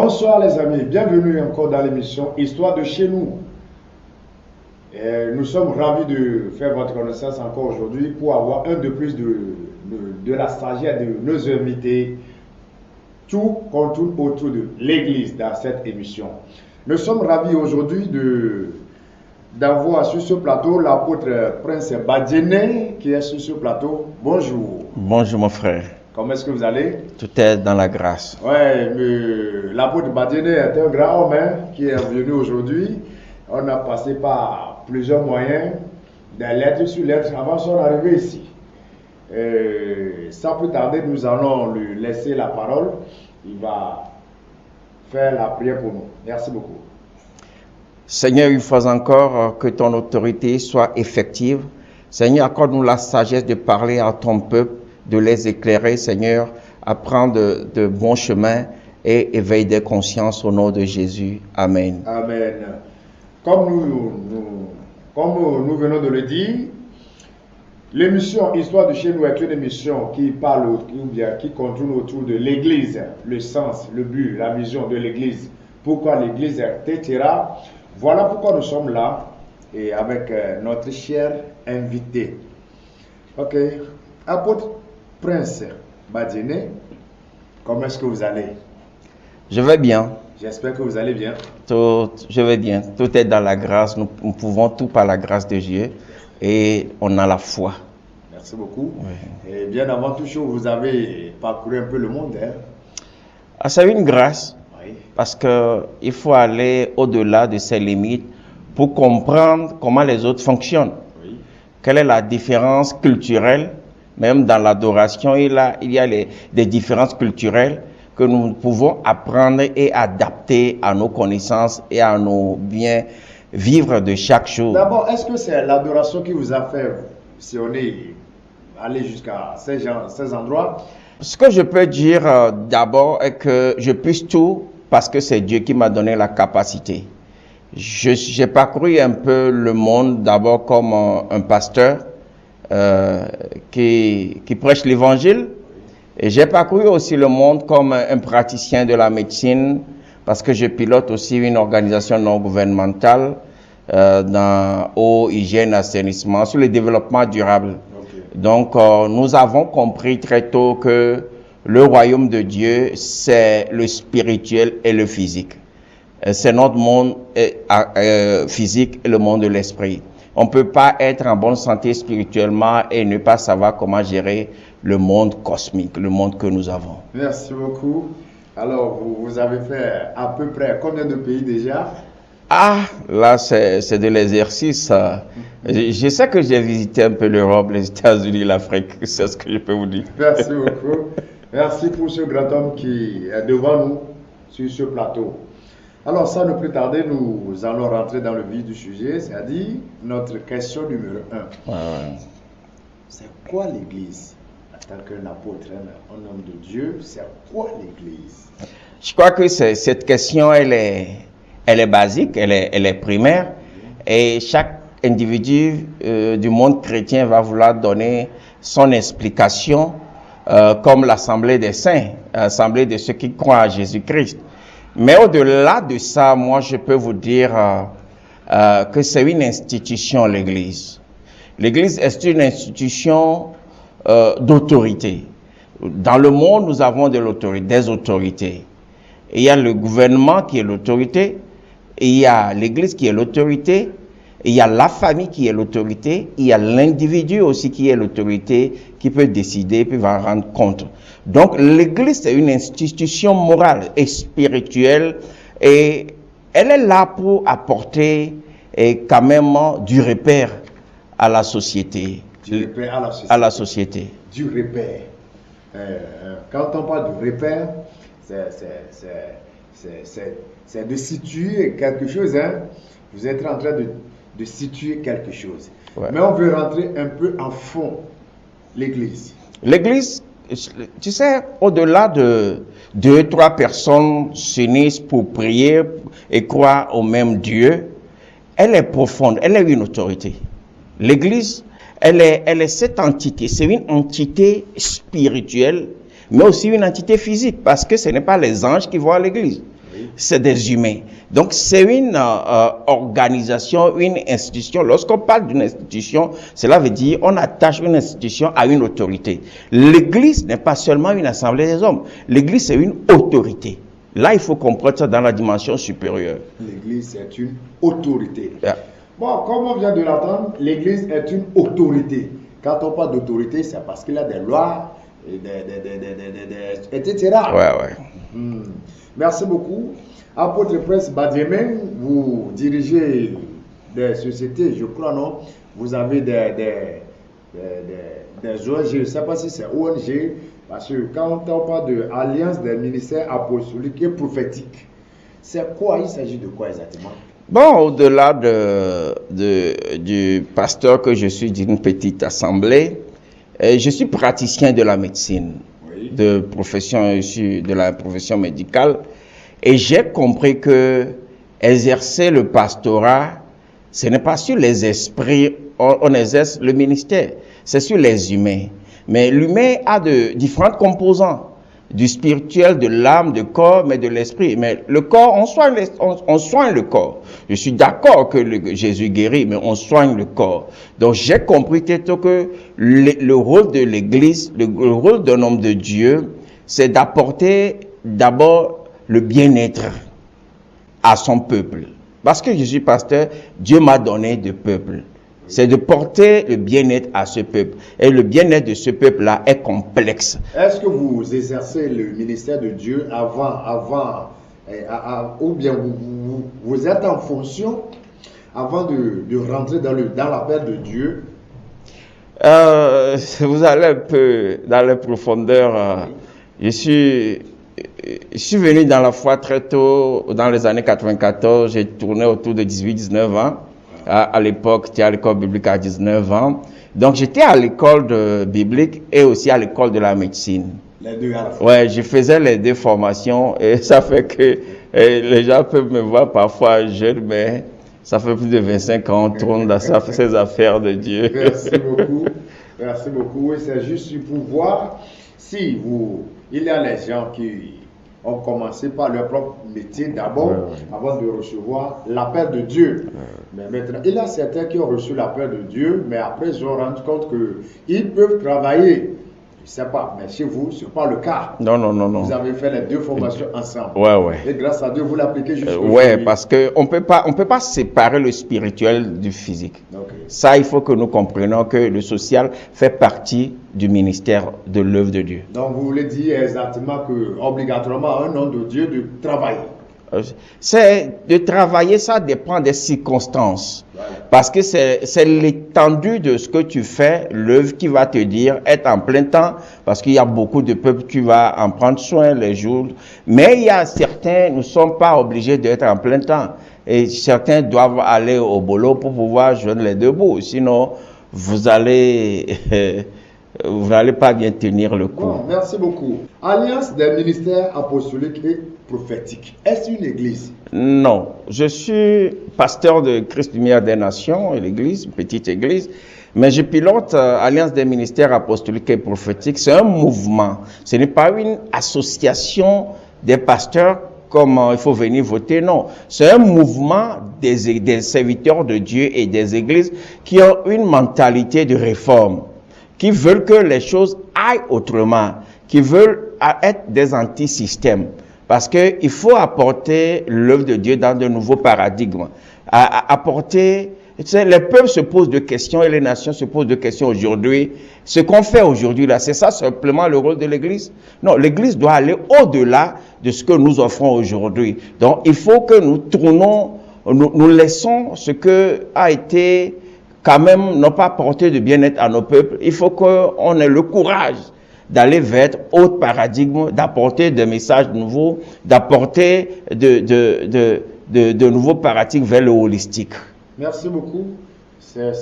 Bonsoir les amis, bienvenue encore dans l'émission Histoire de chez nous. Nous sommes ravis de faire votre connaissance encore aujourd'hui pour avoir un de plus de la sagesse de nos invités. Tout contourne autour de l'Église dans cette émission. Nous sommes ravis aujourd'hui d'avoir sur ce plateau l'apôtre Prince Badiene qui est sur ce plateau. Bonjour. Bonjour mon frère. Comment est-ce que vous allez? Tout est dans la grâce. Ouais, l'apôtre Badiene est un grand homme qui est venu aujourd'hui. On a passé par plusieurs moyens, des lettres sur lettres avant son arrivée ici. Sans plus tarder, nous allons lui laisser la parole. Il va faire la prière pour nous. Merci beaucoup. Seigneur, une fois encore, que ton autorité soit effective. Seigneur, accorde-nous la sagesse de parler à ton peuple, de les éclairer, Seigneur, à prendre de bons chemins et éveiller des consciences au nom de Jésus. Amen. Amen. Comme nous venons de le dire, l'émission Histoire de chez nous est une émission qui parle ou bien qui contourne autour de l'Église, le sens, le but, la vision de l'Église, pourquoi l'Église, etc. Voilà pourquoi nous sommes là et avec notre cher invité. Ok, apôtre Prince Badiene, comment est-ce que vous allez? Je vais bien. J'espère que vous allez bien. Je vais bien. Tout est dans la grâce. Nous pouvons tout par la grâce de Dieu et on a la foi. Merci beaucoup. Oui. Et bien avant toute chose, vous avez parcouru un peu le monde. Ah, c'est une grâce. Oui. Parce qu'il faut aller au-delà de ses limites pour comprendre comment les autres fonctionnent. Oui. Quelle est la différence culturelle? Même dans l'adoration, il y a des différences culturelles que nous pouvons apprendre et adapter à nos connaissances et à nos bien vivre de chaque jour. D'abord, est-ce que c'est l'adoration qui vous a fait, si on est allé jusqu'à ces endroits? Ce que je peux dire d'abord est que je puisse tout parce que c'est Dieu qui m'a donné la capacité. J'ai parcouru un peu le monde d'abord comme un pasteur qui prêche l'évangile. Et j'ai parcouru aussi le monde comme un praticien de la médecine parce que je pilote aussi une organisation non gouvernementale dans eau, hygiène, assainissement, sur le développement durable. Okay. Donc, nous avons compris très tôt que le royaume de Dieu, c'est le spirituel et le physique. C'est notre monde physique et le monde de l'esprit. On ne peut pas être en bonne santé spirituellement et ne pas savoir comment gérer le monde cosmique, le monde que nous avons. Merci beaucoup. Alors, vous avez fait à peu près combien de pays déjà? Ah, là, c'est de l'exercice. Je sais que j'ai visité un peu l'Europe, les États-Unis, l'Afrique. C'est ce que je peux vous dire. Merci beaucoup. Merci pour ce grand homme qui est devant nous sur ce plateau. Alors, sans ne plus tarder, nous allons rentrer dans le vif du sujet, c'est-à-dire notre question numéro 1. Ouais. C'est quoi l'Église? En tant qu'un apôtre, un homme de Dieu, c'est quoi l'Église? Je crois que cette question, elle est basique, elle est primaire, et chaque individu du monde chrétien va vouloir donner son explication, comme l'Assemblée des saints, l'Assemblée de ceux qui croient à Jésus-Christ. Mais au-delà de ça, moi, je peux vous dire que c'est une institution, l'Église. L'Église est une institution d'autorité. Dans le monde, nous avons des autorités. Il y a le gouvernement qui est l'autorité, il y a l'Église qui est l'autorité, il y a la famille qui est l'autorité, il y a l'individu aussi qui est l'autorité, qui peut décider, puis va rendre compte. Donc l'Église c'est une institution morale et spirituelle et elle est là pour apporter quand même du repère à la société. Du repère à la société. Du repère. Quand on parle de repère, c'est de situer quelque chose. Vous êtes en train de situer quelque chose. Ouais. Mais on veut rentrer un peu en fond, l'Église. L'Église, tu sais, au-delà de 2-3 personnes s'unissent pour prier et croire au même Dieu, elle est profonde, elle est une autorité. L'Église, elle est cette entité, c'est une entité spirituelle, mais aussi une entité physique, parce que ce n'est pas les anges qui vont à l'Église. c'est des humains. Donc c'est une organisation, une institution. Lorsqu'on parle d'une institution, cela veut dire on attache une institution à une autorité. L'Église n'est pas seulement une assemblée des hommes. L'Église, c'est une autorité. Là, il faut comprendre ça dans la dimension supérieure. L'Église est une autorité. Yeah. Bon, comme on vient de l'entendre, l'Église est une autorité. Quand on parle d'autorité, c'est parce qu'il y a des lois, etc. Ouais. Merci beaucoup. Apôtre Prince Badiemé, vous dirigez des sociétés, je crois, non? Vous avez des ONG, je ne sais pas si c'est ONG, parce que quand on parle de Alliance des ministères apostoliques et prophétiques, c'est quoi? Il s'agit de quoi exactement? Bon, au-delà du pasteur que je suis d'une petite assemblée, je suis praticien de la médecine, de la profession médicale, et j'ai compris que exercer le pastorat, ce n'est pas sur les esprits, on exerce le ministère, c'est sur les humains. Mais l'humain a de différentes composantes, du spirituel, de l'âme, du corps, mais de l'esprit. Mais le corps, on soigne le corps. Je suis d'accord que Jésus guérit, mais on soigne le corps. Donc j'ai compris que le rôle de l'Église, le rôle d'un homme de Dieu, c'est d'apporter d'abord le bien-être à son peuple. Parce que je suis pasteur, Dieu m'a donné de peuple. C'est de porter le bien-être à ce peuple. Et le bien-être de ce peuple-là est complexe. Est-ce que vous exercez le ministère de Dieu ou bien vous êtes en fonction avant de rentrer dans l'appel de Dieu? Vous allez un peu dans les profondeurs. Je suis venu dans la foi très tôt, dans les années 94. J'ai tourné autour de 18-19 ans. À l'époque, j'étais à l'école biblique à 19 ans. Donc, j'étais à l'école biblique et aussi à l'école de la médecine. Les deux à la fois. Ouais, je faisais les deux formations et ça fait que les gens peuvent me voir parfois jeune, mais ça fait plus de 25 ans, on tourne dans ces affaires de Dieu. Merci beaucoup. Merci beaucoup. Oui, c'est juste pour voir si il y a les gens qui ont commencé par leur propre métier d'abord, avant de recevoir l'appel de Dieu. Mais maintenant, il y a certains qui ont reçu l'appel de Dieu, mais après ils ont rendu compte qu'ils peuvent travailler. Je ne sais pas, mais chez vous, ce n'est pas le cas. Non. Vous avez fait les deux formations ensemble. Ouais. Et grâce à Dieu, vous l'appliquez jusqu'au ouais, parce qu'on peut pas séparer le spirituel du physique. Okay. Ça, il faut que nous comprenions que le social fait partie du ministère de l'œuvre de Dieu. Donc, vous voulez dire exactement que, obligatoirement, un homme de Dieu de travailler. C'est de travailler, ça dépend des circonstances. Parce que c'est l'étendue de ce que tu fais, l'œuvre qui va te dire être en plein temps, parce qu'il y a beaucoup de peuples, tu vas en prendre soin les jours. Mais il y a certains, nous ne sommes pas obligés d'être en plein temps. Et certains doivent aller au boulot pour pouvoir joindre les deux bouts. Sinon, vous n'allez pas bien tenir le coup. Bon, merci beaucoup. Alliance des ministères apostoliques et prophétiques. Est-ce une église? Non. Je suis pasteur de Christ Lumière des Nations, l'église, une petite église. Mais je pilote Alliance des ministères apostoliques et prophétiques. C'est un mouvement. Ce n'est pas une association des pasteurs comme il faut venir voter, non. C'est un mouvement des serviteurs de Dieu et des églises qui ont une mentalité de réforme, qui veulent que les choses aillent autrement, qui veulent être des anti-systèmes. Parce qu'il faut apporter l'œuvre de Dieu dans de nouveaux paradigmes. Apporter, les peuples se posent de questions et les nations se posent de questions aujourd'hui. Ce qu'on fait aujourd'hui, là, c'est ça simplement le rôle de l'Église? Non, l'Église doit aller au-delà de ce que nous offrons aujourd'hui. Donc, il faut que nous tournons, nous laissons ce que a été quand même, non pas apporter de bien-être à nos peuples. Il faut qu'on ait le courage d'aller vers autre paradigme, d'apporter des messages nouveaux, d'apporter de nouveaux paradigmes vers le holistique. Merci beaucoup. C'est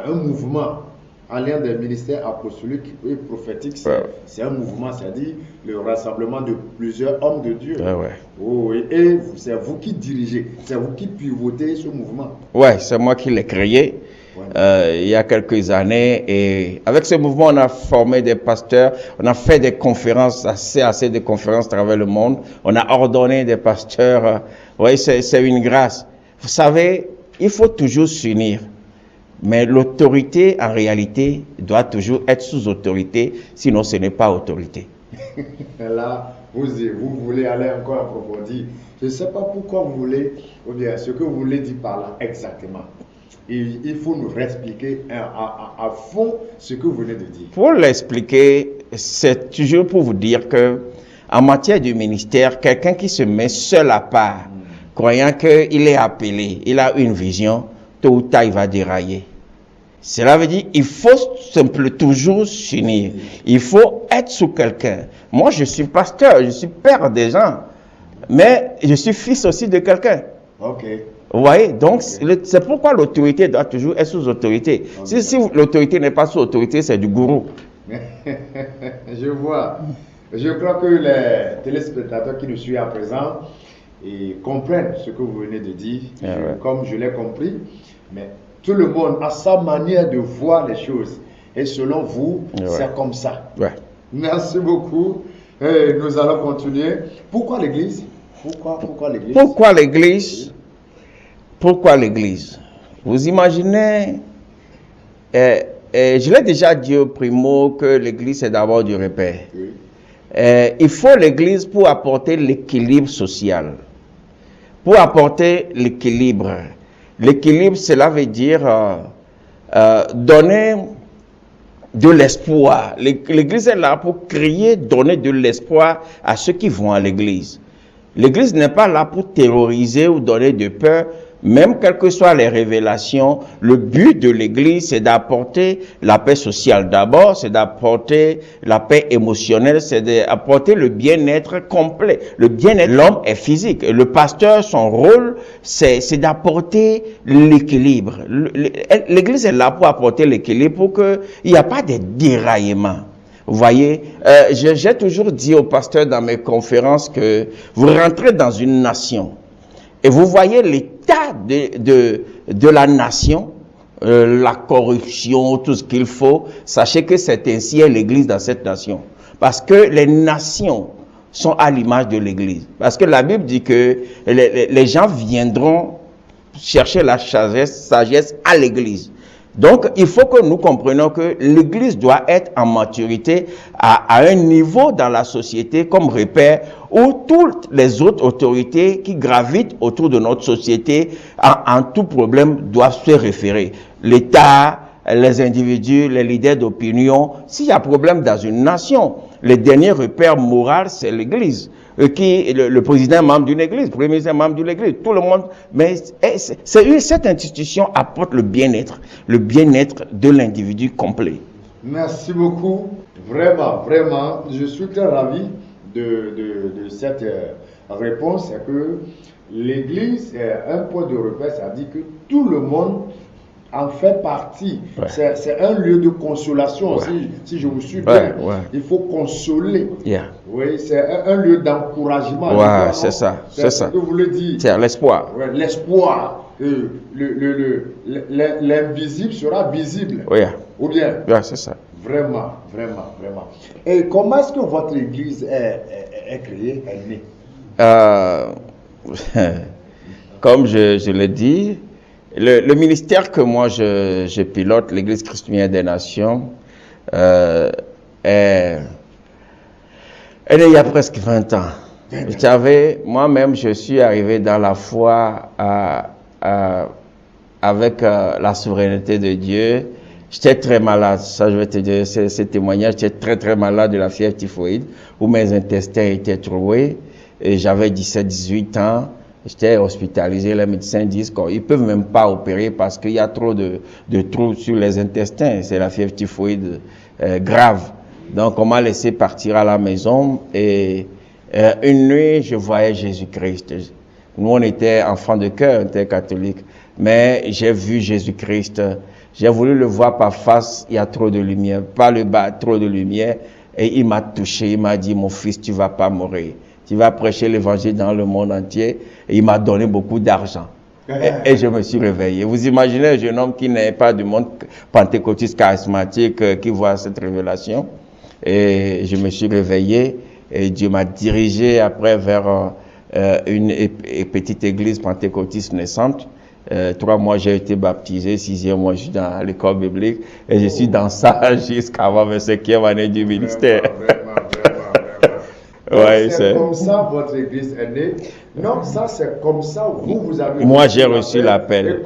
un mouvement. Alliance des ministères apostoliques et prophétiques, c'est un mouvement, c'est-à-dire le rassemblement de plusieurs hommes de Dieu. Oh, et c'est vous qui dirigez, c'est vous qui pivotez ce mouvement. Ouais, c'est moi qui l'ai créé. il y a quelques années. Et avec ce mouvement, on a formé des pasteurs, on a fait des conférences, assez de conférences à travers le monde. On a ordonné des pasteurs. Oui, c'est une grâce. Vous savez, il faut toujours s'unir. Mais l'autorité, en réalité, doit toujours être sous autorité, sinon ce n'est pas autorité. Là, vous voulez aller encore approfondir. Je ne sais pas pourquoi vous voulez, ou bien ce que vous voulez dire par là exactement. Il faut nous réexpliquer à fond ce que vous venez de dire. Pour l'expliquer, c'est toujours pour vous dire que, en matière du ministère, quelqu'un qui se met seul à part, croyant qu'il est appelé, il a une vision, tôt ou tard il va dérailler. Cela veut dire qu'il faut simplement toujours s'unir. Il faut être sous quelqu'un. Moi, je suis pasteur, je suis père des gens, mais je suis fils aussi de quelqu'un. Ok. Vous voyez, donc c'est pourquoi l'autorité doit toujours être sous autorité. Si l'autorité n'est pas sous autorité, c'est du gourou. Je vois. Je crois que les téléspectateurs qui nous suivent à présent comprennent ce que vous venez de dire, comme je l'ai compris. Mais tout le monde a sa manière de voir les choses. Et selon vous, c'est comme ça. Ouais. Merci beaucoup. Et nous allons continuer. Pourquoi l'Église? Pourquoi l'Église? Pourquoi l'Église? Pourquoi l'Église? Vous imaginez, je l'ai déjà dit au primo que l'Église c'est d'abord du repère. Oui. Il faut l'Église pour apporter l'équilibre social. Pour apporter l'équilibre. L'équilibre, cela veut dire donner de l'espoir. L'Église est là pour créer, donner de l'espoir à ceux qui vont à l'Église. L'Église n'est pas là pour terroriser ou donner de peur. Même quelles que soient les révélations, le but de l'Église, c'est d'apporter la paix sociale. D'abord, c'est d'apporter la paix émotionnelle, c'est d'apporter le bien-être complet. Le bien-être, l'homme est physique. Le pasteur, son rôle, c'est d'apporter l'équilibre. L'Église est là pour apporter l'équilibre, pour qu'il n'y a pas de déraillement. Vous voyez, j'ai toujours dit aux pasteurs dans mes conférences que vous rentrez dans une nation et vous voyez l'état de la nation, la corruption, tout ce qu'il faut. Sachez que c'est ainsi l'Église dans cette nation. Parce que les nations sont à l'image de l'Église. Parce que la Bible dit que les gens viendront chercher la sagesse à l'Église. Donc, il faut que nous comprenions que l'Église doit être en maturité à un niveau dans la société comme repère où toutes les autres autorités qui gravitent autour de notre société en tout problème doivent se référer. L'État, les individus, les leaders d'opinion. S'il y a problème dans une nation, le dernier repère moral, c'est l'Église. Le président est membre d'une église, le premier ministre est membre d'une église, tout le monde. Mais cette institution apporte le bien-être de l'individu complet. Merci beaucoup. Vraiment, vraiment, je suis très ravi de cette réponse. C'est que l'église est un point de repère, ça dit que tout le monde en fait partie. Ouais. C'est un lieu de consolation, si je vous suis bien. Il faut consoler. Oui, c'est un lieu d'encouragement. C'est ça. C'est ce que vous voulez dire. C'est l'espoir. L'espoir. L'invisible sera visible. Ou bien? C'est ça. Vraiment, vraiment, vraiment. Et comment est-ce que votre église est créée, est née? Comme je l'ai dit, le ministère que moi je pilote, l'Église chrétienne des nations, est née il y a presque 20 ans. Vous savez, moi-même, je suis arrivé dans la foi avec la souveraineté de Dieu. J'étais très malade, ça je vais te dire, ce témoignage, j'étais très malade de la fièvre typhoïde, où mes intestins étaient troués, et j'avais 17-18 ans. J'étais hospitalisé, les médecins disent qu'ils ne peuvent même pas opérer parce qu'il y a trop de trous sur les intestins. C'est la fièvre typhoïde grave. Donc on m'a laissé partir à la maison et une nuit, je voyais Jésus-Christ. Nous, on était enfants de cœur, on était catholiques. Mais j'ai vu Jésus-Christ. J'ai voulu le voir par face, il y a trop de lumière. Par le bas, trop de lumière. Et il m'a touché, il m'a dit, mon fils, tu ne vas pas mourir. Tu vas prêcher l'évangile dans le monde entier. Et il m'a donné beaucoup d'argent. Et je me suis réveillé. Vous imaginez un jeune homme qui n'est pas du monde pentecôtiste charismatique qui voit cette révélation. Et je me suis réveillé et Dieu m'a dirigé après vers une petite église pentecôtiste naissante. 3 mois, j'ai été baptisé. 6e mois, je suis dans l'école biblique. Et je suis dans ça jusqu'à ma 25e année du ministère. Ouais, c'est comme ça votre église est née. Non, ça c'est comme ça vous avez. Moi j'ai reçu l'appel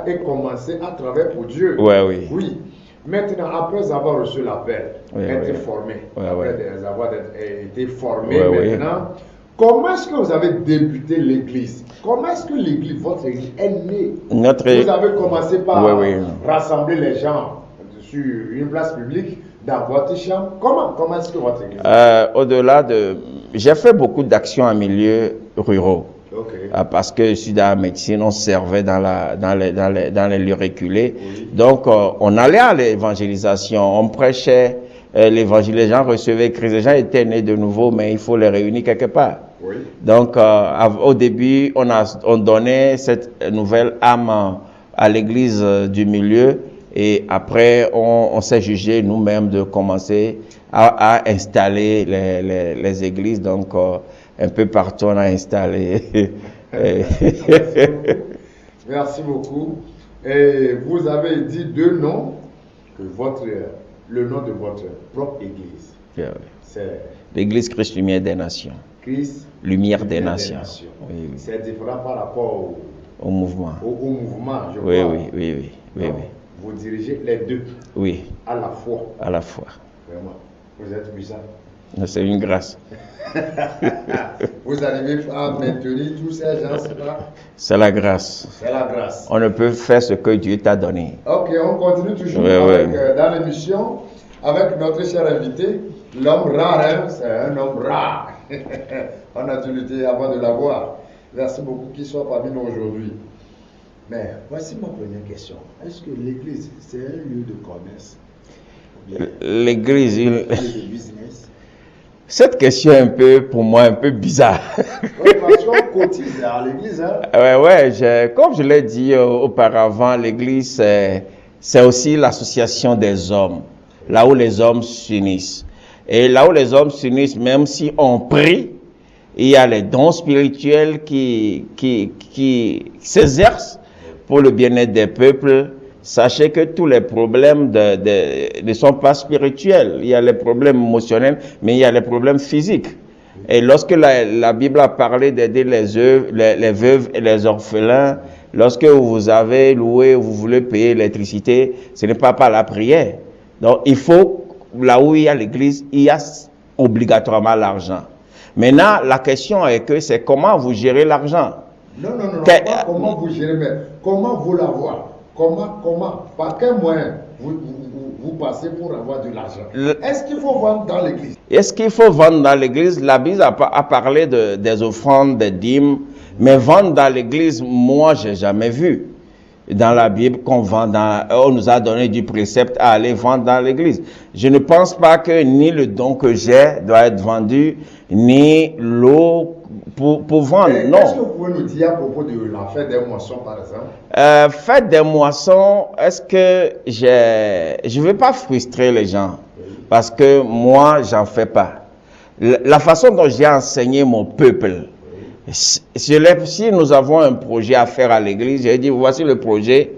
et commencé à travailler pour Dieu. Oui. Oui. Maintenant, après avoir reçu l'appel, être formé, après avoir été formé maintenant, comment est-ce que vous avez débuté l'église? Comment est-ce que l'église, votre église est née? Vous avez commencé par rassembler les gens sur une place publique dans votre chambre. Comment est-ce que votre église? Au-delà de... J'ai fait beaucoup d'actions en milieu ruraux. Parce que je suis dans la médecine, on servait dans les lieux reculés. Oui. Donc, on allait à l'évangélisation, on prêchait l'évangile, les gens recevaient Christ, les gens étaient nés de nouveau, mais il faut les réunir quelque part. Oui. Donc, au début, on donnait cette nouvelle âme à l'église du milieu, et après, on s'est jugé nous-mêmes de commencer à installer les églises. Donc, un peu partout, on a installé. Merci beaucoup. Et vous avez dit 2 noms, le nom de votre propre église. C'est l'église Christ Lumière des Nations. Christ Lumière des Nations. Oui. C'est différent par rapport au mouvement. Au mouvement, je crois. Oui. Vous dirigez les 2. Oui. À la fois. À la fois. Vraiment. Vous êtes puissant. C'est une grâce. Vous arrivez à maintenir tous ces gens-là? C'est la grâce. C'est la grâce. On ne peut faire ce que Dieu t'a donné. Ok, on continue toujours dans l'émission avec notre cher invité, l'homme rare. Hein? C'est un homme rare. On a dû lutter avant de l'avoir. Merci beaucoup qu'il soit parmi nous aujourd'hui. Mais voici ma première question. Est-ce que l'église, c'est un lieu de commerce? L'église, de business? Cette question est pour moi, un peu bizarre. Oui, parce qu'on cotise à l'église. Hein? Comme je l'ai dit auparavant, l'église, c'est aussi l'association des hommes, là où les hommes s'unissent. Et là où les hommes s'unissent, même si on prie, il y a les dons spirituels qui s'exercent pour le bien-être des peuples. Sachez que tous les problèmes ne sont pas spirituels. Il y a les problèmes émotionnels, mais il y a les problèmes physiques. Et lorsque la Bible a parlé d'aider les veuves et les orphelins, lorsque vous avez loué, vous voulez payer l'électricité, ce n'est pas par la prière. Donc il faut, là où il y a l'église, il y a obligatoirement l'argent. Maintenant, la question est que c'est comment vous gérez l'argent. Non, pas comment vous gérez, mais comment vous l'avoir. Comment, par quel moyen vous passez pour avoir de l'argent? Est-ce qu'il faut vendre dans l'église? Est-ce qu'il faut vendre dans l'église? La Bible a parlé des offrandes, des dîmes, mais vendre dans l'église, moi, j'ai jamais vu. Dans la Bible, on nous a donné du précepte à aller vendre dans l'église. Je ne pense pas que ni le don que j'ai doit être vendu, ni l'eau pour vendre. Non. Qu'est-ce que vous pouvez nous dire à propos de la fête des moissons, par exemple? Fête des moissons, est-ce que je ne veux pas frustrer les gens, parce que moi, j'en fais pas. La façon dont j'ai enseigné mon peuple, si nous avons un projet à faire à l'église, j'ai dit, voici le projet,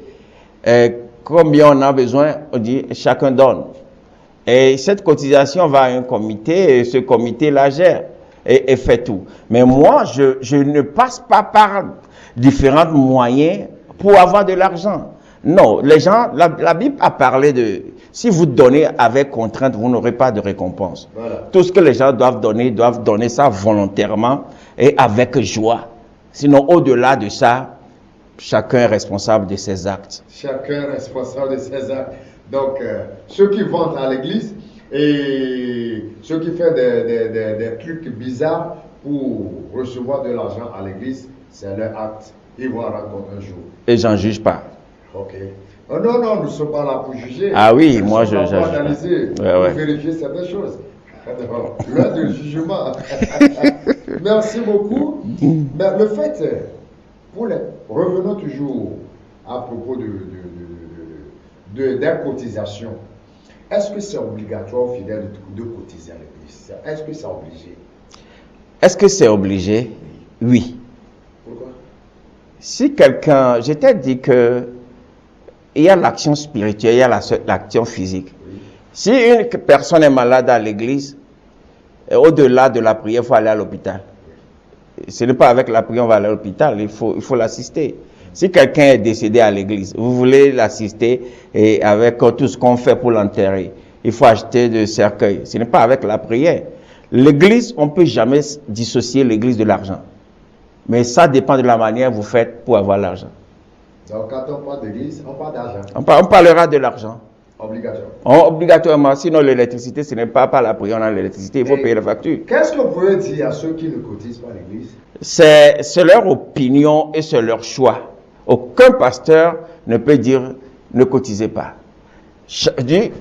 combien on a besoin, on dit, chacun donne. Et cette cotisation va à un comité, et ce comité la gère et fait tout. Mais moi, je ne passe pas par différents moyens pour avoir de l'argent. Non, les gens, la Bible a parlé de, si vous donnez avec contrainte, vous n'aurez pas de récompense. Voilà. Tout ce que les gens doivent donner ça volontairement et avec joie. Sinon, au-delà de ça, chacun est responsable de ses actes. Chacun est responsable de ses actes. Donc, ceux qui vendent à l'église et ceux qui font des trucs bizarres pour recevoir de l'argent à l'église, c'est leur acte. Ils vont en rendre compte un jour. Et j'en juge pas. Ok. Oh non, nous ne sommes pas là pour juger. Ah oui, moi je juge. Pour analyser, pour vérifier certaines choses. L'heure du jugement. Merci beaucoup. Mais le fait, Revenons toujours à propos des cotisations. Est-ce que c'est obligatoire aux fidèles de cotiser à l'église? Est-ce que c'est obligé? Est-ce que c'est obligé? Oui. Pourquoi? Si quelqu'un, je t'ai dit que il y a l'action spirituelle, il y a l'action physique. Oui. Si une personne est malade à l'église, au-delà de la prière, il faut aller à l'hôpital. Ce n'est pas avec la prière qu'on va aller à l'hôpital, il faut l'assister. Si quelqu'un est décédé à l'église, vous voulez l'assister et avec tout ce qu'on fait pour l'enterrer, il faut acheter des cercueils. Ce n'est pas avec la prière. L'église, on ne peut jamais dissocier l'église de l'argent. Mais ça dépend de la manière que vous faites pour avoir l'argent. Donc quand on parle d'église, on parle d'argent. On parlera de l'argent. Obligatoire. Obligatoirement, sinon l'électricité, ce n'est pas par la prière, on a l'électricité, il faut payer la facture. Qu'est-ce que vous pouvez dire à ceux qui ne cotisent pas à l'église? C'est leur opinion et c'est leur choix. Aucun pasteur ne peut dire ne cotisez pas.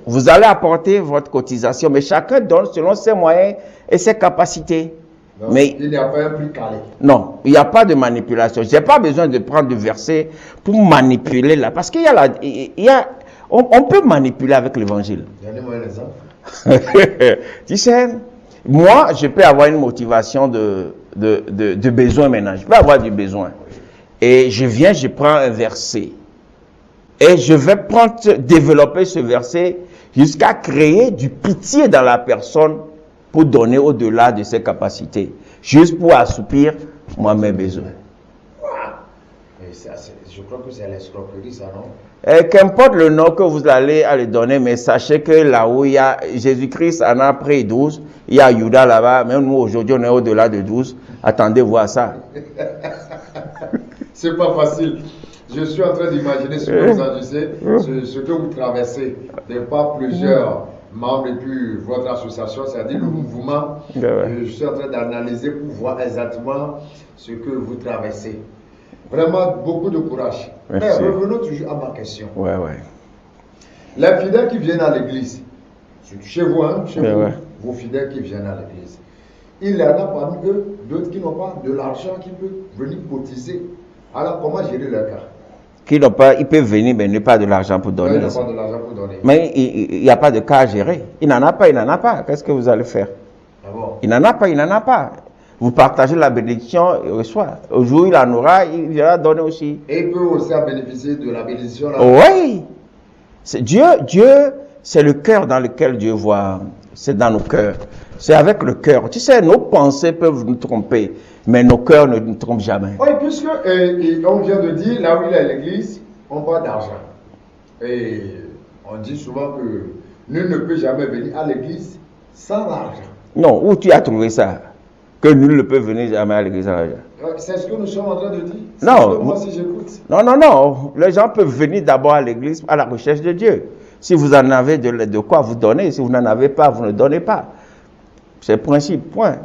Vous allez apporter votre cotisation, mais chacun donne selon ses moyens et ses capacités. Donc, mais il n'y a pas un prix calé. Non, il n'y a pas de manipulation. Je n'ai pas besoin de prendre du verset pour manipuler là. Parce qu'il y a on peut manipuler avec l'évangile. Donnez-moi un exemple. Tu sais, moi, je peux avoir une motivation de besoin maintenant. Je peux avoir du besoin. Et je prends un verset. Et je vais développer ce verset jusqu'à créer du pitié dans la personne pour donner au-delà de ses capacités. Juste pour assoupir moi mes besoins. Et ça, je crois que c'est l'escroquerie, ça, non? Qu'importe le nom que vous allez donner, mais sachez que là où il y a Jésus-Christ en a pris 12, il y a Judas là-bas, même nous aujourd'hui on est au-delà de 12. Attendez voir ça. C'est pas facile. Je suis en train d'imaginer ce que vous agissez, ce que vous traversez. Des pas plusieurs membres et puis votre association, c'est-à-dire le mouvement. Je suis en train d'analyser pour voir exactement ce que vous traversez. Vraiment beaucoup de courage. Merci. Mais revenons toujours à ma question. Ouais. Les fidèles qui viennent à l'église, chez vous, Ouais. vos fidèles qui viennent à l'église, il y en a parmi eux d'autres qui n'ont pas de l'argent qui peut venir cotiser. Alors comment gérer leur cas? Qui n'ont pas, ils peuvent venir, mais pas de l'argent pour donner. Ils n'ont pas de l'argent pour donner. Mais il n'y a pas de cas à gérer. Il n'en a pas. Qu'est-ce que vous allez faire? Ah bon? Il n'en a pas. Vous partagez la bénédiction et reçoit. Au jour où il en aura, il viendra donner aussi. Et il peut aussi bénéficier de la bénédiction là. Oui. Dieu, c'est le cœur dans lequel Dieu voit. C'est dans nos cœurs. C'est avec le cœur. Tu sais, nos pensées peuvent nous tromper, mais nos cœurs ne nous trompent jamais. Oui, puisque on vient de dire, là où il y a l'église, on parle d'argent. Et on dit souvent que nul ne peut jamais venir à l'église sans l'argent. Non, où tu as trouvé ça? Que nul ne peut venir jamais à l'église sans l'argent. C'est ce que nous sommes en train de dire. Non. Moi, si j'écoute. Non. Les gens peuvent venir d'abord à l'église à la recherche de Dieu. Si vous en avez de quoi vous donner, si vous n'en avez pas, vous ne donnez pas. C'est le principe, point.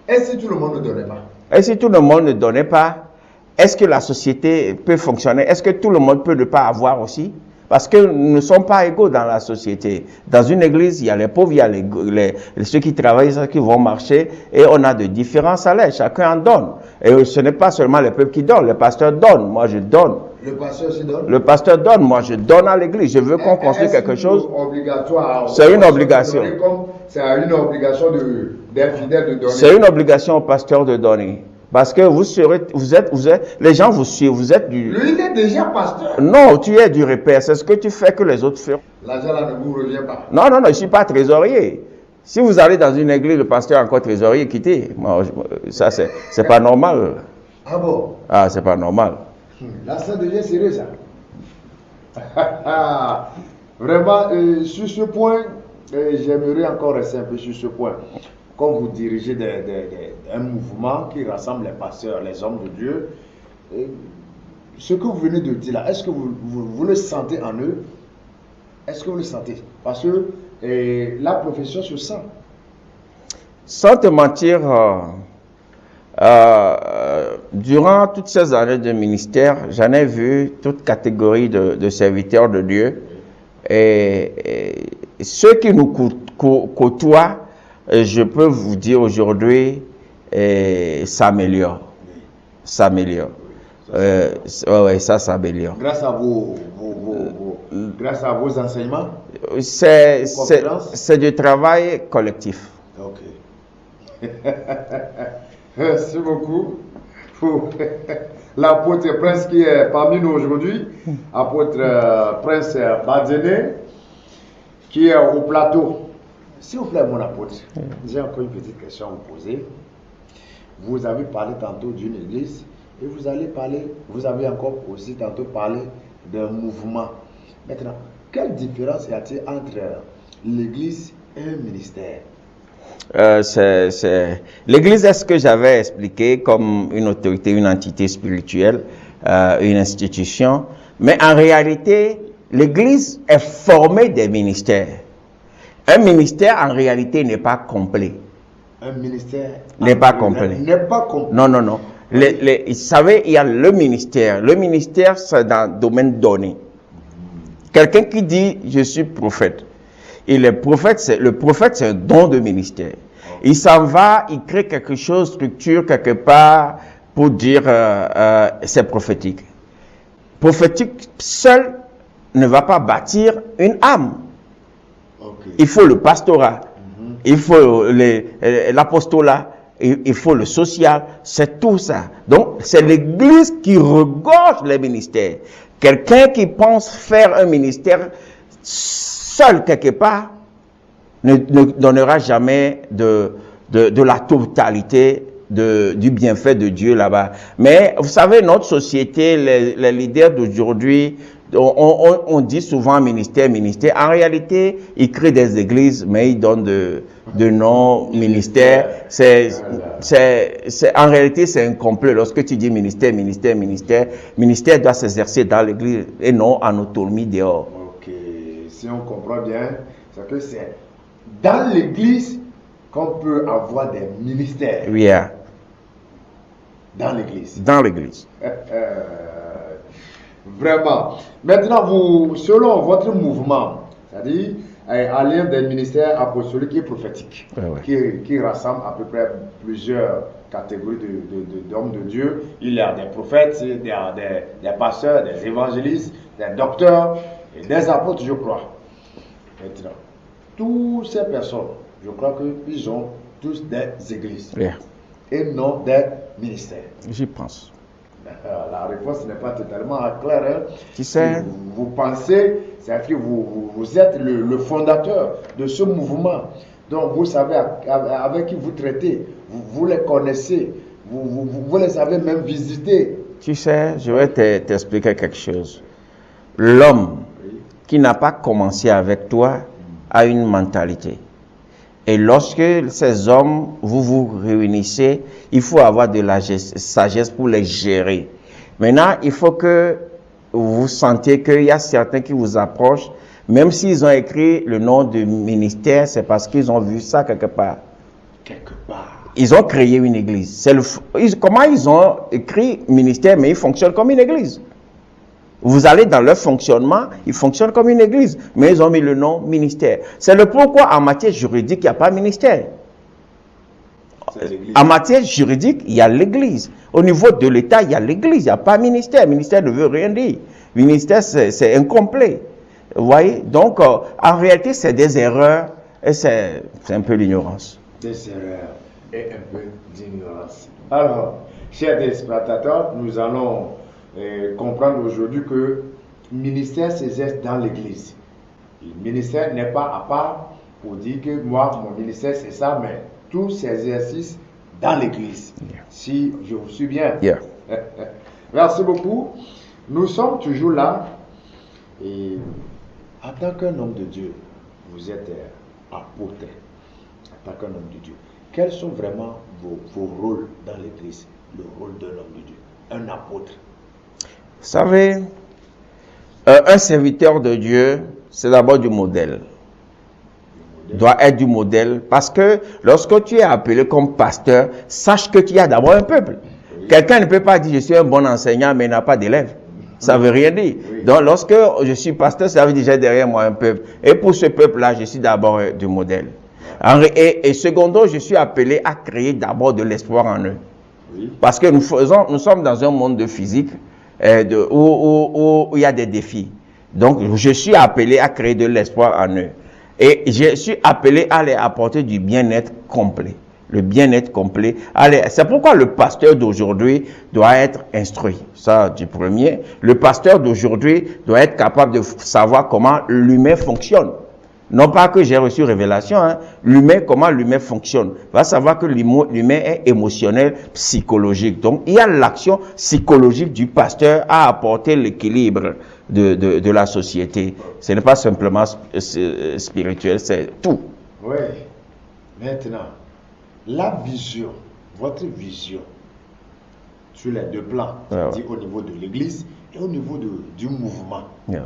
Et si tout le monde ne donnait pas? Et si tout le monde ne donnait pas, est-ce que la société peut fonctionner? Est-ce que tout le monde peut ne pas avoir aussi? Parce que nous ne sommes pas égaux dans la société. Dans une église, il y a les pauvres, il y a ceux qui travaillent, ceux qui vont marcher, et on a de différents salaires. Chacun en donne. Et ce n'est pas seulement les peuples qui donnent. Le pasteur donne, moi je donne. Le pasteur aussi donne? Le pasteur donne, moi je donne à l'église. Je veux qu'on construise quelque chose. Obligatoire. C'est une obligation. C'est une obligation des fidèles de donner. C'est une obligation au pasteur de donner. Parce que vous êtes, les gens vous suivent, vous êtes du... Lui, il est déjà pasteur. Non, tu es du repère, c'est ce que tu fais que les autres font. L'argent là ne vous revient pas. Non, je ne suis pas trésorier. Si vous allez dans une église, le pasteur est encore trésorier, quittez. Ça, c'est pas normal. Ah bon? Ah, c'est pas normal. Là, ça devient sérieux, ça. Vraiment, sur ce point, j'aimerais encore rester un peu sur ce point. Comme vous dirigez un mouvement qui rassemble les pasteurs, les hommes de Dieu, ce que vous venez de dire là, est-ce que vous le sentez en eux? Est-ce que vous le sentez? Parce que la profession se sent. Sans te mentir, durant toutes ces années de ministère, j'en ai vu toute catégorie de serviteurs de Dieu. Et ceux qui nous côtoient, je peux vous dire aujourd'hui, s'améliore. Ouais, ça s'améliore. Grâce à grâce à vos enseignements? C'est du travail collectif. Ok. Merci beaucoup pour l'apôtre Prince qui est parmi nous aujourd'hui, apôtre Prince Badzené, qui est au plateau. S'il vous plaît, mon apôtre, j'ai encore une petite question à vous poser. Vous avez parlé tantôt d'une église et vous avez encore aussi tantôt parlé d'un mouvement. Maintenant, quelle différence y a-t-il entre l'église et un ministère? L'église est ce que j'avais expliqué comme une autorité, une entité spirituelle, une institution. Mais en réalité, l'église est formée des ministères. Un ministère, en réalité, n'est pas complet. Un ministère n'est pas complet. N'est pas complet. Non. Vous savez, il y a le ministère. Le ministère, c'est dans le domaine donné. Quelqu'un qui dit, je suis prophète. Et le prophète, c'est un don de ministère. Il s'en va, il crée quelque chose, structure quelque part pour dire c'est prophétique. Prophétique seul ne va pas bâtir une âme. Okay. Il faut le pastorat, il faut l'apostolat, il faut le social, c'est tout ça. Donc, c'est l'église qui regorge les ministères. Quelqu'un qui pense faire un ministère seul quelque part ne donnera jamais de la totalité du bienfait de Dieu là-bas. Mais vous savez, notre société, les leaders d'aujourd'hui, on dit souvent ministère. En réalité, ils créent des églises, mais ils donnent de noms ministère. En réalité, c'est incomplet. Lorsque tu dis ministère doit s'exercer dans l'église et non en autonomie dehors. Ok, si on comprend bien, c'est que c'est dans l'église qu'on peut avoir des ministères. Oui. Yeah. Dans l'église. Dans l'église. Vraiment. Maintenant, selon votre mouvement, c'est-à-dire aller des ministères apostoliques et prophétiques, qui rassemblent à peu près plusieurs catégories d'hommes de Dieu. Il y a des prophètes, des pasteurs, des évangélistes, des docteurs et des apôtres, je crois. Maintenant, toutes ces personnes, je crois qu'ils ont tous des églises et non des ministères. J'y pense. La réponse n'est pas totalement claire. Hein. Tu sais, vous pensez, c'est-à-dire que vous êtes le fondateur de ce mouvement. Donc vous savez avec qui vous traitez, vous les connaissez, vous les avez même visités. Tu sais, je vais t'expliquer quelque chose. L'homme qui n'a pas commencé avec toi a une mentalité. Et lorsque ces hommes, vous réunissez, il faut avoir de la sagesse pour les gérer. Maintenant, il faut que vous sentiez qu'il y a certains qui vous approchent, même s'ils ont écrit le nom du ministère, c'est parce qu'ils ont vu ça quelque part. Quelque part. Ils ont créé une église. Comment ils ont écrit ministère, mais ils fonctionnent comme une église. Vous allez dans leur fonctionnement, ils fonctionnent comme une église, mais ils ont mis le nom ministère. C'est le pourquoi en matière juridique, il n'y a pas ministère. En matière juridique, il y a l'église. Au niveau de l'État, il y a l'église, il n'y a pas ministère. Ministère ne veut rien dire. Ministère, c'est incomplet. Vous voyez? Donc, en réalité, c'est des erreurs et c'est un peu l'ignorance. Des erreurs et un peu d'ignorance. Alors, chers téléspectateurs, nous allons comprendre aujourd'hui que le ministère s'exerce dans l'église. Le ministère n'est pas à part pour dire que moi, mon ministère c'est ça, mais tout s'exerce dans l'église. Yeah. Si je vous suis bien. Yeah. Merci beaucoup. Nous sommes toujours là. Et en tant qu'un homme de Dieu, vous êtes apôtre. En tant qu'un homme de Dieu, quels sont vraiment vos rôles dans l'église? Le rôle d'un homme de Dieu, un apôtre. Vous savez, un serviteur de Dieu, c'est d'abord du modèle. Doit être du modèle, parce que lorsque tu es appelé comme pasteur, sache que tu as d'abord un peuple. Oui. Quelqu'un ne peut pas dire je suis un bon enseignant mais n'a pas d'élèves. Ça ne veut rien dire. Oui. Donc lorsque je suis pasteur, ça veut dire que j'ai derrière moi un peuple. Et pour ce peuple-là, je suis d'abord du modèle. Et secondo, je suis appelé à créer d'abord de l'espoir en eux. Oui. Parce que nous sommes dans un monde de physique où il y a des défis. Donc, je suis appelé à créer de l'espoir en eux. Et je suis appelé à leur apporter du bien-être complet. Le bien-être complet. C'est pourquoi le pasteur d'aujourd'hui doit être instruit. Ça, du premier. Le pasteur d'aujourd'hui doit être capable de savoir comment l'humain fonctionne. Non pas que j'ai reçu révélation, hein. Comment l'humain fonctionne. Va savoir que l'humain est émotionnel, psychologique. Donc, il y a l'action psychologique du pasteur à apporter l'équilibre de la société. Ce n'est pas simplement spirituel, c'est tout. Oui. Maintenant, la vision, votre vision, sur les deux plans, c'est-à-dire au niveau de l'Église et au niveau du mouvement. Ouais.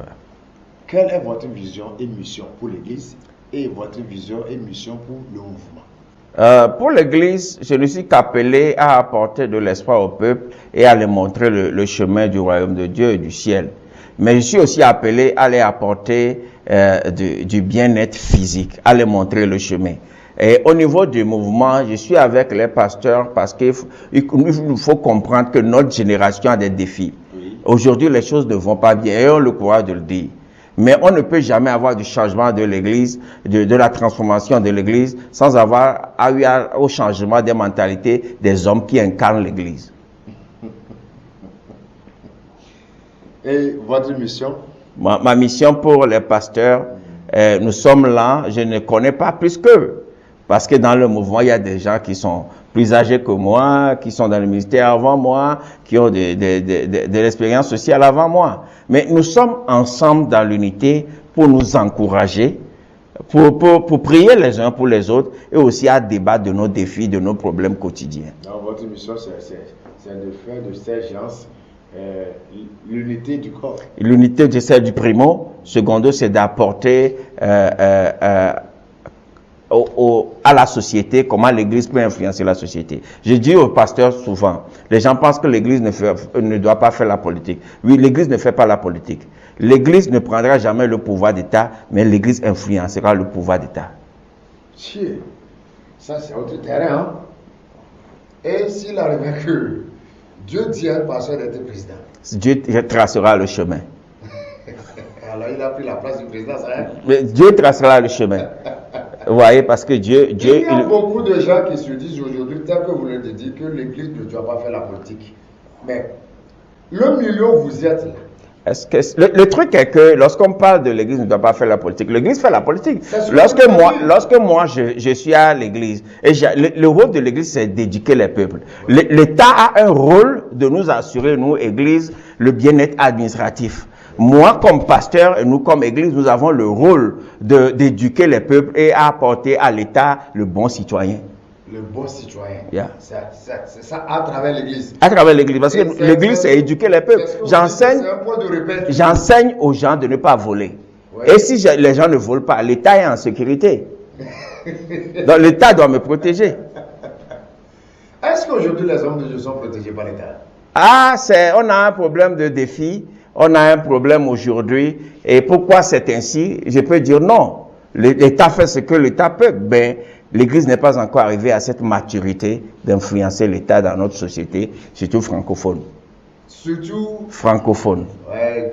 Quelle est votre vision et mission pour l'Église et votre vision et mission pour le mouvement? Pour l'Église, je ne suis qu'appelé à apporter de l'espoir au peuple et à leur montrer le chemin du royaume de Dieu et du ciel. Mais je suis aussi appelé à leur apporter du bien-être physique, à leur montrer le chemin. Et au niveau du mouvement, je suis avec les pasteurs parce qu'il faut comprendre que notre génération a des défis. Oui. Aujourd'hui, les choses ne vont pas bien et on a le courage de le dire. Mais on ne peut jamais avoir du changement de l'Église, de la transformation de l'Église, sans avoir eu au changement des mentalités des hommes qui incarnent l'Église. Et votre mission? Ma mission pour les pasteurs, nous sommes là, je ne connais pas plus qu'eux. Parce que dans le mouvement, il y a des gens qui sont plus âgés que moi, qui sont dans le ministère avant moi, qui ont de l'expérience sociale avant moi. Mais nous sommes ensemble dans l'unité pour nous encourager, pour prier les uns pour les autres et aussi à débattre de nos défis, de nos problèmes quotidiens. Donc votre mission, c'est de faire de ces gens l'unité du corps. L'unité, c'est du primo. Secondo, c'est d'apporter à la société, comment l'Église peut influencer la société. Je dis aux pasteurs souvent, les gens pensent que l'Église ne doit pas faire la politique. Oui, l'Église ne fait pas la politique. L'Église ne prendra jamais le pouvoir d'État, mais l'Église influencera le pouvoir d'État. Ça c'est autre terrain. Hein? Et s'il arrivait que Dieu dit à un pasteur d'être président, Dieu tracera le chemin. Alors il a pris la place du président, ça hein? Mais Dieu tracera le chemin. Vous voyez, parce que Dieu... Il y a beaucoup de gens qui se disent aujourd'hui, tel que vous l'avez dit, que l'Église ne doit pas faire la politique. Mais le milieu où vous êtes là. Est-ce que le truc est que lorsqu'on parle de l'Église ne doit pas faire la politique, l'Église fait la politique. Lorsque moi je suis à l'Église, et le rôle de l'Église c'est d'éduquer les peuples. Oui. L'État a un rôle de nous assurer, nous, Église, le bien-être administratif. Moi, comme pasteur, et nous, comme Église, nous avons le rôle d'éduquer les peuples et à apporter à l'État le bon citoyen. Le bon citoyen. Yeah. C'est ça à travers l'Église. À travers l'Église, parce que l'Église, c'est éduquer les peuples. J'enseigne aux gens de ne pas voler. Ouais. Et si les gens ne volent pas, l'État est en sécurité. Donc l'État doit me protéger. Est-ce qu'aujourd'hui les hommes de Dieu sont protégés par l'État? On a un problème de défi. On a un problème aujourd'hui. Et pourquoi c'est ainsi? Je peux dire non. L'État fait ce que l'État peut. Ben, l'Église n'est pas encore arrivée à cette maturité d'influencer l'État dans notre société, surtout francophone. Surtout francophone. Ouais,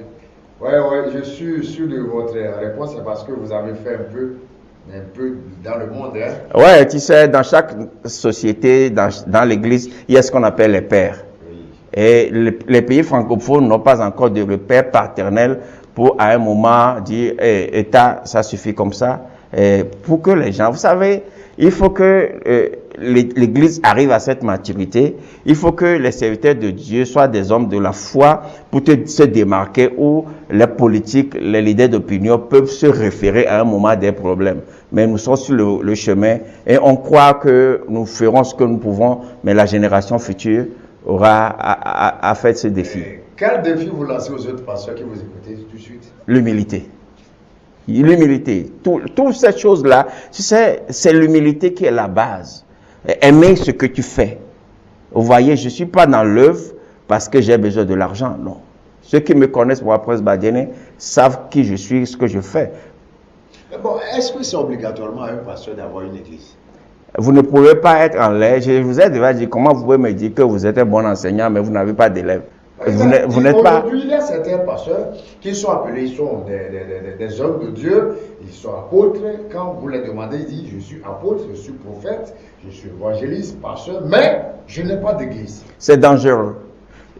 je suis sûr de votre réponse, c'est parce que vous avez fait un peu dans le monde. Hein? Ouais, tu sais, dans chaque société, dans l'Église, il y a ce qu'on appelle les pères. Et les pays francophones n'ont pas encore de repère paternel pour à un moment dire État, ça suffit comme ça. Pour que les gens, vous savez, il faut que l'Église arrive à cette maturité. Il faut que les serviteurs de Dieu soient des hommes de la foi pour se démarquer où les politiques, les leaders d'opinion peuvent se référer à un moment des problèmes. Mais nous sommes sur le chemin et on croit que nous ferons ce que nous pouvons, mais la génération future aura à faire ce défi. Quel défi vous lancez aux autres pasteurs qui vous écoutez tout de suite? L'humilité. L'humilité. Toutes ces choses-là, tu sais, c'est l'humilité qui est la base. Aimer ce que tu fais. Vous voyez, je ne suis pas dans l'œuvre parce que j'ai besoin de l'argent, non. Ceux qui me connaissent, moi, Prince Badiene, savent qui je suis, ce que je fais. Bon, est-ce que c'est obligatoirement à un pasteur d'avoir une église? Vous ne pouvez pas être en l'air. Je vous ai déjà dit comment vous pouvez me dire que vous êtes un bon enseignant, mais vous n'avez pas d'élèves. Vous n'êtes pas... Aujourd'hui, il y a certains pasteurs qui sont appelés, ils sont des hommes de Dieu, ils sont apôtres. Quand vous les demandez, ils disent, je suis apôtre, je suis prophète, je suis évangéliste, pasteur, mais je n'ai pas d'église. C'est dangereux.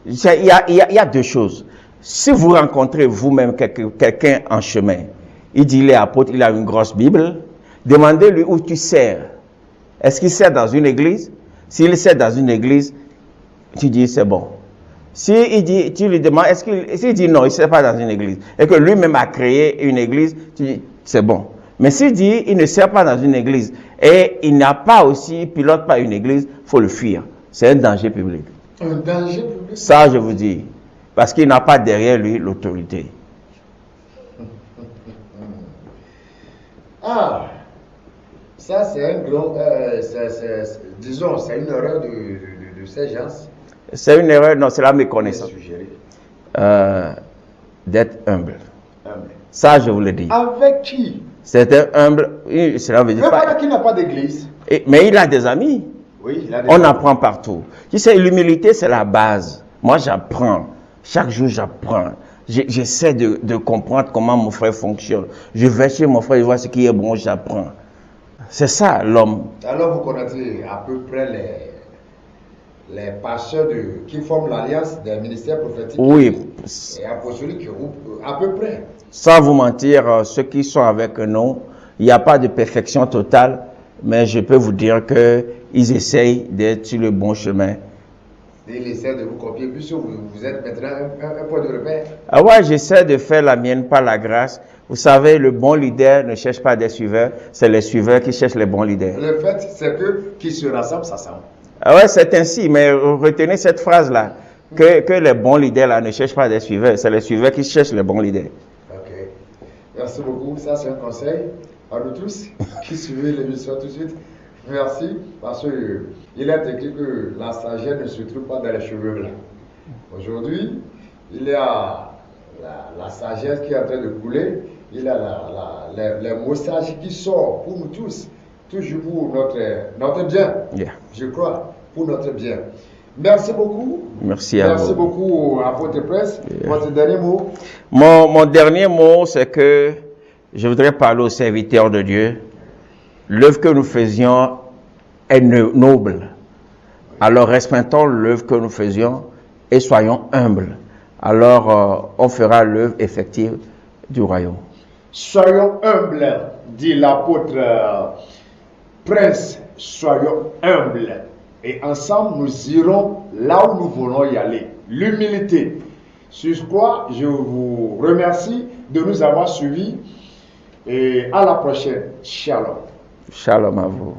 Il y a deux choses. Si vous rencontrez vous-même quelqu'un en chemin, il dit il est apôtre, il a une grosse Bible, demandez-lui où tu sers. Est-ce qu'il sert dans une église? S'il sert dans une église, tu dis c'est bon. Si il dit, tu lui demandes, s'il dit non, il ne sert pas dans une église, et que lui-même a créé une église, tu dis c'est bon. Mais s'il dit il ne sert pas dans une église et il n'a pas aussi, pilote pas une église, il faut le fuir. C'est un danger public. Un danger public? Ça, je vous dis. Parce qu'il n'a pas derrière lui l'autorité. Ah, ça c'est un grand, disons, c'est une erreur de ces gens. C'est une erreur, non, c'est la méconnaissance. D'être humble. Ça, je vous le dis. Avec qui? C'est un humble, cela veut dire mais pas. voilà qui n'a pas d'église. Mais il a des amis. Oui, il a des On amis. apprend partout. Tu sais, l'humilité, c'est la base. Moi, j'apprends. Chaque jour, j'apprends. J'essaie de comprendre comment mon frère fonctionne. Je vais chez mon frère, je vois ce qui est bon, j'apprends. C'est ça, l'homme. Alors, vous connaissez à peu près les pasteurs qui forment l'alliance des ministères prophétiques Oui. et apostoliques, à peu près. Sans vous mentir, ceux qui sont avec nous, il n'y a pas de perfection totale, mais je peux vous dire qu'ils essayent d'être sur le bon chemin. Ils essaient de vous copier, puisque vous êtes maintenant un point de repère. Ah ouais, j'essaie de faire la mienne par la grâce. Vous savez, le bon leader ne cherche pas des suiveurs, c'est les suiveurs qui cherchent les bons leaders. Le fait, c'est que qui se rassemble, ça s'assemble. Ah ouais, c'est ainsi, mais retenez cette phrase-là, que les bons leaders là ne cherchent pas des suiveurs, c'est les suiveurs qui cherchent les bons leaders. Ok. Merci beaucoup. Ça, c'est un conseil à nous tous qui suivez l'émission tout de suite. Merci, parce qu'il est écrit que la sagesse ne se trouve pas dans les cheveux blancs. Aujourd'hui, il y a la sagesse qui est en train de couler, il y a les messages qui sortent pour nous tous, toujours pour notre bien, Yeah. je crois, pour notre bien. Merci beaucoup. Merci à vous. Merci beaucoup, Apôtre Prince. Yeah. Votre dernier mot? Mon dernier mot, c'est que je voudrais parler aux serviteurs de Dieu. L'œuvre que nous faisions est noble. Alors respectons l'œuvre que nous faisions et soyons humbles. Alors on fera l'œuvre effective du royaume. Soyons humbles, dit l'apôtre Prince. Soyons humbles. Et ensemble, nous irons là où nous voulons y aller. L'humilité. Sur quoi je vous remercie de nous avoir suivis. Et à la prochaine. Shalom. Shalom à vous.